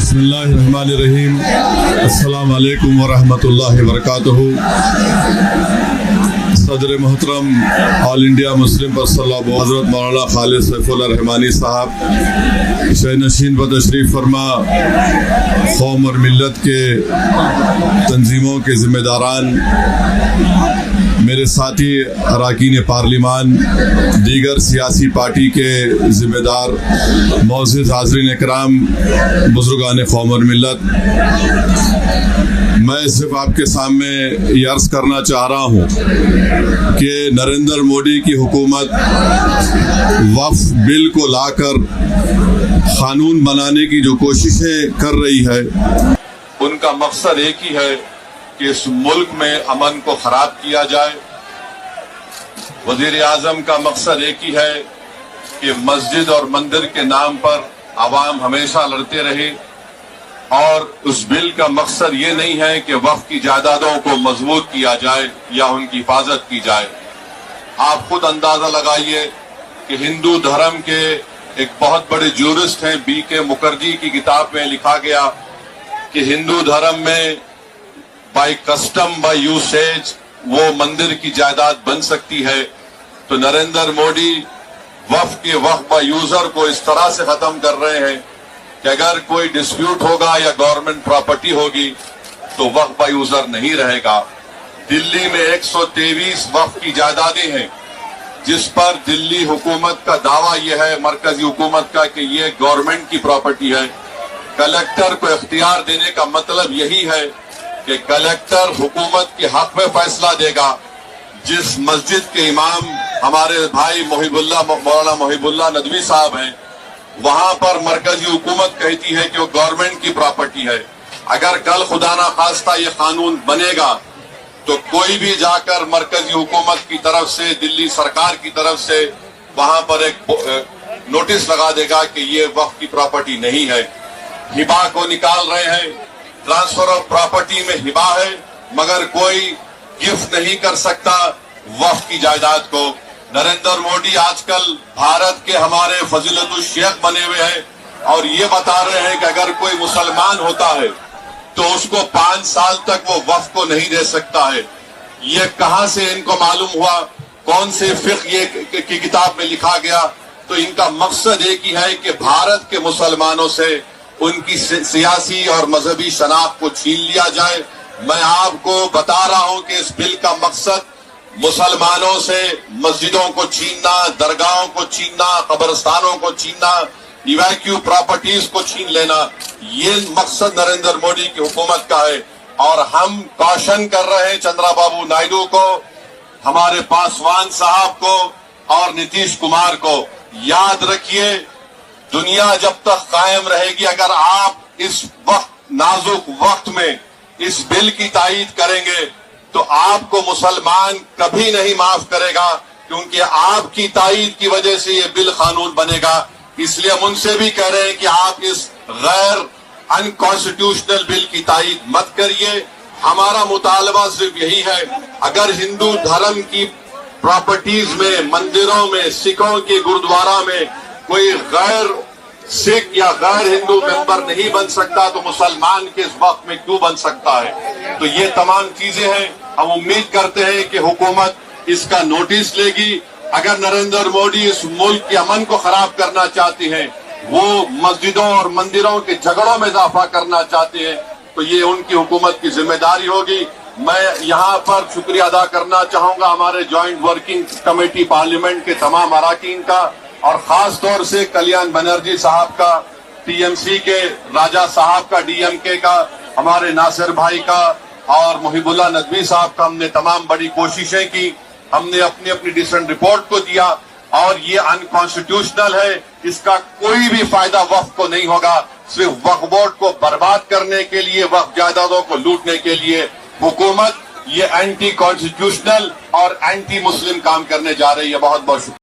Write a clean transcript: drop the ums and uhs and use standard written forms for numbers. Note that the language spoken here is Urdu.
بسم اللہ الرحمن الرحیم. السلام علیکم ورحمۃ اللہ وبرکاتہ. صدر محترم all India Muslim personal law board Hazrat Maulana خالد سیف اللہ رحمانی صاحب شہ نشین پر تشریف فرما، قوم اور ملت کے تنظیموں کے ذمہ داران، میرے ساتھی اراکین پارلیمان، دیگر سیاسی پارٹی کے ذمہ دار، معزز حاضرین اکرام، بزرگان قوم اور ملت، میں صرف آپ کے سامنے یہ عرض کرنا چاہ رہا ہوں کہ نریندر مودی کی حکومت وقف بل کو لا کر قانون بنانے کی جو کوششیں کر رہی ہے، ان کا مقصد ایک ہی ہے کہ اس ملک میں امن کو خراب کیا جائے. وزیر اعظم کا مقصد ایک ہی ہے کہ مسجد اور مندر کے نام پر عوام ہمیشہ لڑتے رہے، اور اس بل کا مقصد یہ نہیں ہے کہ وقف کی جائیدادوں کو مضبوط کیا جائے یا ان کی حفاظت کی جائے. آپ خود اندازہ لگائیے کہ ہندو دھرم کے ایک بہت بڑے جورسٹ ہیں بی کے مکھرجی کی کتاب میں لکھا گیا کہ ہندو دھرم میں بائی کسٹم بائی یوسیج وہ مندر کی جائیداد بن سکتی ہے. تو نریندر مودی وقف کے وقف بائی یوزر کو اس طرح سے ختم کر رہے ہیں کہ اگر کوئی ڈسپیوٹ ہوگا یا گورنمنٹ پراپرٹی ہوگی تو وقف بائی یوزر نہیں رہے گا. دلی میں 123 وقف کی جائیدادیں ہیں جس پر دلی حکومت کا دعویٰ یہ ہے، مرکزی حکومت کا، کہ یہ گورنمنٹ کی پراپرٹی ہے. کلیکٹر کو اختیار دینے کا مطلب یہی ہے کہ کلیکٹر حکومت کے حق میں فیصلہ دے گا. جس مسجد کے امام ہمارے بھائی مولانا محب اللہ ندوی صاحب ہیں، وہاں پر مرکزی حکومت کہتی ہے کہ وہ گورنمنٹ کی پراپرٹی ہے. اگر کل خدا نہ خواستہ یہ قانون بنے گا تو کوئی بھی جا کر مرکزی حکومت کی طرف سے، دلی سرکار کی طرف سے وہاں پر ایک نوٹس لگا دے گا کہ یہ وقف کی پراپرٹی نہیں ہے. ہبا کو نکال رہے ہیں، ٹرانسفر آف پراپرٹی میں ہبا ہے مگر کوئی گفٹ نہیں کر سکتا وقف کی جائیداد کو. نریندر مودی آج کل بھارت کے ہمارے فضیلت الشیخ بنے ہوئے ہیں اور یہ بتا رہے ہیں کہ اگر کوئی مسلمان ہوتا ہے تو اس کو 5 سال تک وہ وقف کو نہیں دے سکتا ہے. یہ کہاں سے ان کو معلوم ہوا؟ کون سے فقہ کی کتاب میں لکھا گیا؟ تو ان کا مقصد ایک ہی ہے کہ بھارت کے مسلمانوں سے ان کی سیاسی اور مذہبی شناخت کو چھین لیا جائے. میں آپ کو بتا رہا ہوں کہ اس بل کا مقصد مسلمانوں سے مسجدوں کو چھیننا، درگاہوں کو چھیننا، قبرستانوں کو چھیننا، ایویکیو پراپرٹیز کو چھین لینا، یہ مقصد نریندر مودی کی حکومت کا ہے. اور ہم کوشن کر رہے ہیں چندرا بابو نائیڈو کو، ہمارے پاسوان صاحب کو اور نتیش کمار کو، یاد رکھیے دنیا جب تک قائم رہے گی، اگر آپ اس وقت نازک وقت میں اس بل کی تائید کریں گے تو آپ کو مسلمان کبھی نہیں معاف کرے گا، کیونکہ آپ کی تائید کی وجہ سے یہ بل قانون بنے گا. اس لیے ہم ان سے بھی کہہ رہے ہیں کہ آپ اس غیر انکانسٹیٹیوشنل بل کی تائید مت کریے. ہمارا مطالبہ صرف یہی ہے، اگر ہندو دھرم کی پراپرٹیز میں، مندروں میں، سکھوں کے گرودوارا میں کوئی غیر سکھ یا غیر ہندو ممبر نہیں بن سکتا تو مسلمان کے اس وقت میں کیوں بن سکتا ہے؟ تو یہ تمام چیزیں ہیں. ہم امید کرتے ہیں کہ حکومت اس کا نوٹس لے گی. اگر نریندر مودی اس ملک کے امن کو خراب کرنا چاہتے ہیں، وہ مسجدوں اور مندروں کے جھگڑوں میں اضافہ کرنا چاہتے ہیں، تو یہ ان کی حکومت کی ذمہ داری ہوگی. میں یہاں پر شکریہ ادا کرنا چاہوں گا ہمارے جوائنٹ ورکنگ کمیٹی پارلیمنٹ کے تمام اراکین کا، اور خاص طور سے کلیان بنرجی صاحب کا، ٹی ایم سی کے راجہ صاحب کا، ڈی ایم کے کا، ہمارے ناصر بھائی کا اور محب اللہ ندوی صاحب کا. ہم نے تمام بڑی کوششیں کی، ہم نے اپنی ڈسنٹ رپورٹ کو دیا، اور یہ انکانسٹیٹیوشنل ہے. اس کا کوئی بھی فائدہ وقف کو نہیں ہوگا. صرف وقف بورڈ کو برباد کرنے کے لیے، وقف جائیدادوں کو لوٹنے کے لیے حکومت یہ اینٹی کانسٹیٹیوشنل اور اینٹی مسلم کام کرنے جا رہی ہے. بہت بہت شکریہ.